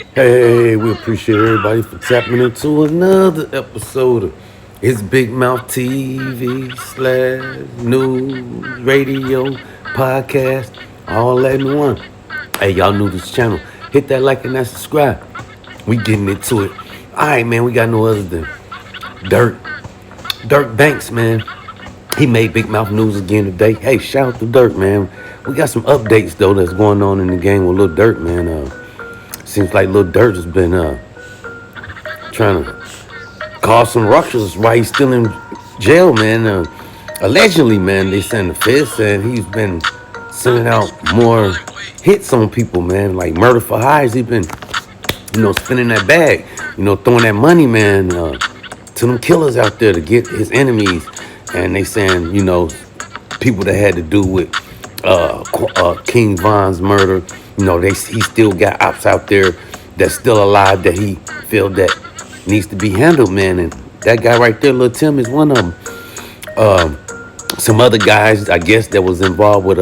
Hey, we appreciate everybody for tapping into another episode of It's Big Mouth TV / news, radio, podcast, all that in one. Hey, y'all new to this channel. Hit that like and that subscribe. We getting into it. All right, man, we got no other than Dirt. Dirk Banks, man. He made Big Mouth news again today. Hey, shout out to Dirk, man. We got some updates, though, that's going on in the game with Lil Durk, man. Seems like Lil Durk has been trying to cause some ruckus while he's still in jail, man. Allegedly, man, they saying the feds saying he's been sending out more hits on people, man, like murder for hires. He's been, spinning that bag, throwing that money, man, to them killers out there to get his enemies. And they saying, people that had to do with King Von's murder, he still got ops out there that's still alive that he feel that needs to be handled, man. And that guy right there, Lil Tim, is one of them. Some other guys, I guess, that was involved with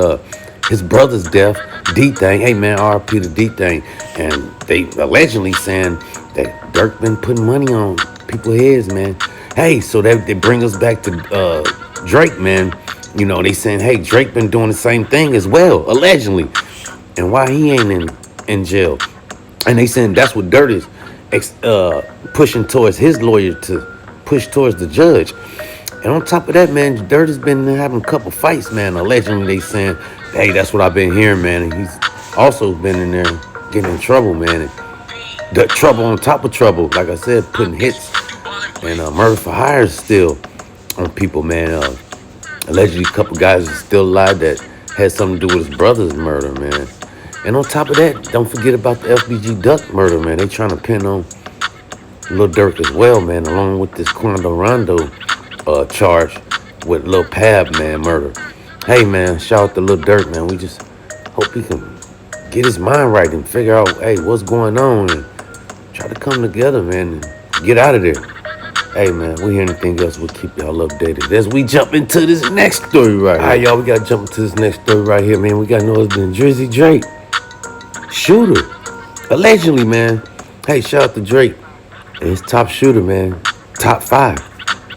his brother's death, D-Thing. Hey, man, RP to D-Thing. And they allegedly saying that Dirk been putting money on people's heads, man. Hey, so that they bring us back to Drake, man. They saying, hey, Drake been doing the same thing as well, allegedly. And why he ain't in jail. And they saying that's what Dirt is pushing towards his lawyer to push towards the judge. And on top of that, man, Dirt has been having a couple fights, man. Allegedly, they saying, hey, that's what I've been hearing, man. And he's also been in there getting in trouble, man. And the trouble on top of trouble, like I said, putting hits and murder for hire still on people, man. Allegedly, a couple guys are still alive that had something to do with his brother's murder, man. And on top of that, don't forget about the FBG Duck murder, man. They trying to pin on Lil Durk as well, man, along with this Quando Rondo charge with Lil Pab, man, murder. Hey, man, shout out to Lil Durk, man. We just hope he can get his mind right and figure out, hey, what's going on and try to come together, man, and get out of there. Hey, man, we hear anything else, we'll keep y'all updated as we jump into this next story right here. All right, y'all, we got to jump into this next story right here, man. We got no other than Drizzy Drake. Shooter. Allegedly, man. Hey, shout out to Drake and his top shooter, man. Top 5.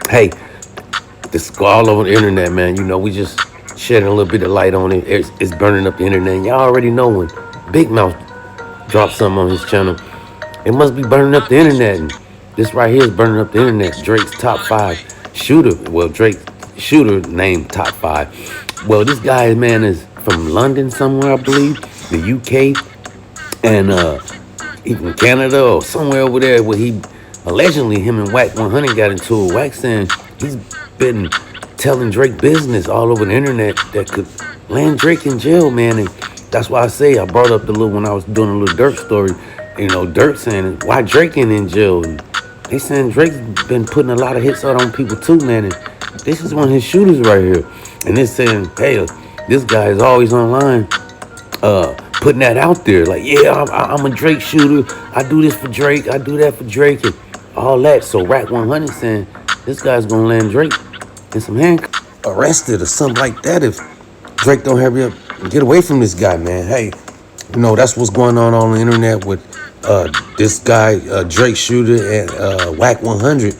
Hey, this is all over the internet, man. We just shedding a little bit of light on it. It's burning up the internet. And y'all already know when Big Mouth drops something on his channel, it must be burning up the internet. And this right here is burning up the internet. Drake's top 5 shooter. Well, Drake's shooter named top 5. Well, this guy, man, is from London somewhere, I believe, the UK, and even Canada or somewhere over there, where he allegedly him and Whack 100 got into a Whack saying he's been telling Drake business all over the internet that could land Drake in jail, man. And that's why I say I brought up the little when I was doing a little Dirk story. Dirk saying why Drake ain't in jail, and they saying Drake's been putting a lot of hits out on people too, man. And this is one of his shooters right here, and they're saying, hey, this guy is always online, putting that out there, like, yeah, I'm a Drake shooter. I do this for Drake. I do that for Drake, and all that. So Rack 100 saying this guy's gonna land Drake in some handcuffs, arrested or something like that if Drake don't hurry up and get away from this guy, man. Hey, that's what's going on the internet with this guy, Drake shooter, and Whack 100.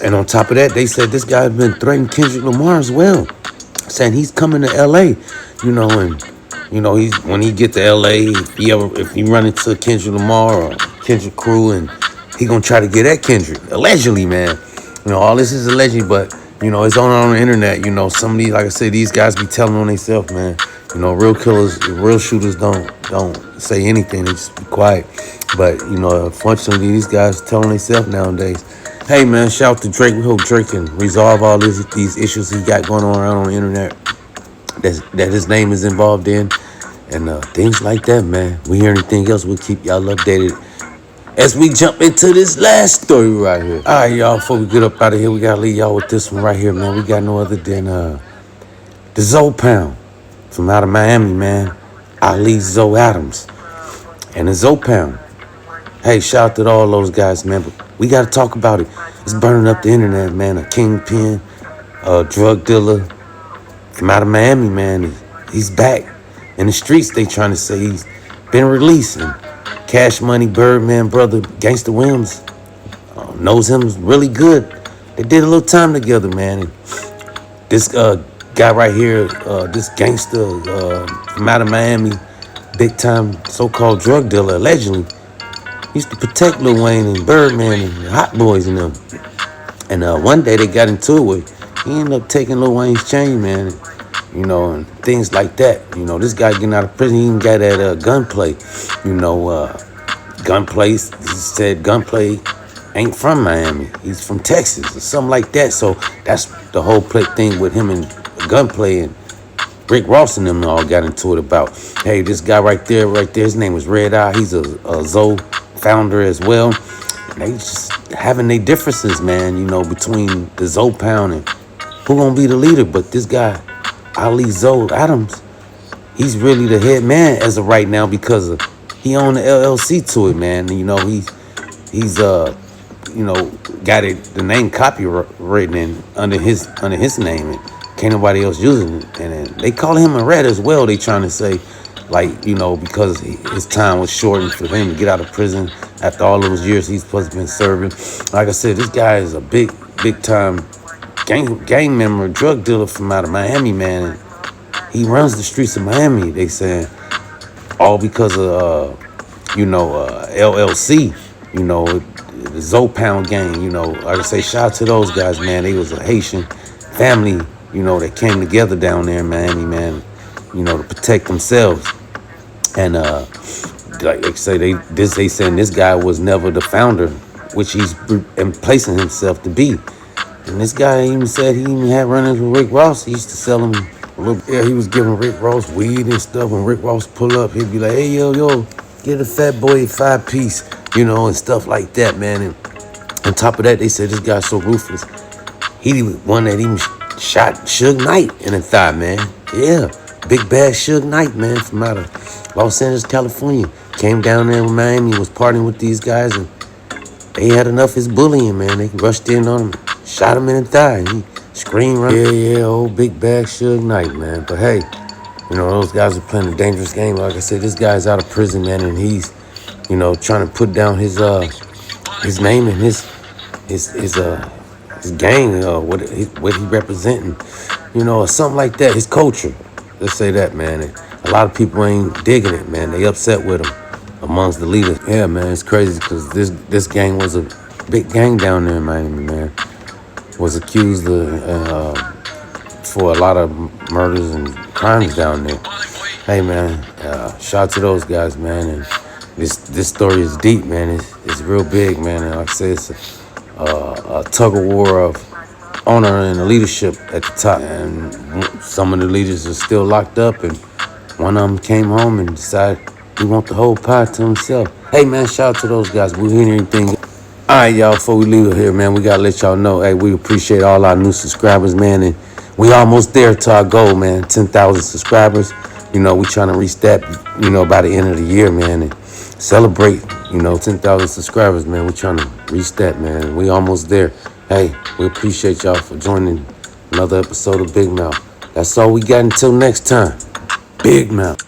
And on top of that, they said this guy's been threatening Kendrick Lamar as well, saying he's coming to LA, and he's when he get to LA, if he run into Kendrick Lamar or Kendrick crew, and he gonna try to get at Kendrick. Allegedly, man. All this is allegedly, but it's on the internet. Some of these, like I said, these guys be telling on themselves, man. Real killers, real shooters don't say anything. They just be quiet. But unfortunately, these guys telling themselves nowadays. Hey, man, shout out to Drake. We hope Drake can resolve all these issues he got going on the internet that his name is involved in, and things like that, man. We hear anything else, we'll keep y'all updated as we jump into this last story right here. All right, y'all, before we get up out of here, we gotta leave y'all with this one right here, man. We got no other than the Zoe Pound from out of Miami, man. Ali Zoe Adams and the Zoe Pound. Hey, shout out to all those guys, man. But we gotta talk about it. It's burning up the internet, man. A kingpin, a drug dealer from out of Miami, man. He's back in the streets. They trying to say he's been released. And Cash Money, Birdman brother, Gangsta Williams, knows him really good. They did a little time together, man. And this guy right here, this gangster from out of Miami, big time so-called drug dealer, allegedly, used to protect Lil Wayne and Birdman and the Hot Boys and them. And one day they got into it with, he ended up taking Lil Wayne's chain, man. And things like that. This guy getting out of prison, he even got that gunplay. Gunplay, he said gunplay ain't from Miami. He's from Texas or something like that. So that's the whole thing with him and gunplay, and Rick Ross and them all got into it about, hey, this guy right there, his name is Red Eye. He's a Zoe founder as well. And they just having their differences, man, between the Zoe Pound and who gonna be the leader. But this guy, Ali Zoe Adams, he's really the head man as of right now because he owned the LLC to it, man. He's got the name copywritten in under his name, and can't nobody else using it. And they call him a rat as well. They trying to say, because his time was shortened for him to get out of prison after all those years he's supposed to been serving. Like I said, this guy is a big time gang member, drug dealer from out of Miami, man. And he runs the streets of Miami. They saying all because of LLC, the Zoe Pound gang. Like I say, shout out to those guys, man. They was a Haitian family, that came together down there in Miami, man, to protect themselves. And like they say, they saying this guy was never the founder, which he's placing himself to be. And this guy even said he even had run-ins with Rick Ross. He used to sell him he was giving Rick Ross weed and stuff. When Rick Ross pull up, he'd be like, hey, yo, get a fat boy 5-piece, and stuff like that, man. And on top of that, they said this guy's so ruthless. He was one that even shot Suge Knight in the thigh, man. Yeah, big bad Suge Knight, man, from out of Los Angeles, California. Came down there with Miami, was partying with these guys, and they had enough of his bullying, man. They rushed in on him, shot him in the thigh, and he screamed, yeah, old big bag Suge Knight, man. But hey, those guys are playing a dangerous game. Like I said, this guy's out of prison, man, and he's, trying to put down his name and his gang, what he representing, or something like that. His culture, let's say that, man. And a lot of people ain't digging it, man. They upset with him amongst the leaders. Yeah, man, it's crazy because this gang was a big gang down there in Miami, man. Was accused for a lot of murders and crimes down there. Hey, man, shout out to those guys, man. And this story is deep, man. It's real big, man. And like I said, it's a tug of war of honor and leadership at the top. And some of the leaders are still locked up, and one of them came home and decided he want the whole pie to himself. Hey, man, shout out to those guys. We hear anything. All right, y'all, before we leave here, man, we got to let y'all know, hey, we appreciate all our new subscribers, man, and we almost there to our goal, man, 10,000 subscribers. We trying to reach that, by the end of the year, man, and celebrate, 10,000 subscribers, man. We trying to reach that, man. We almost there. Hey, we appreciate y'all for joining another episode of Big Mouth. That's all we got until next time. Big Mouth.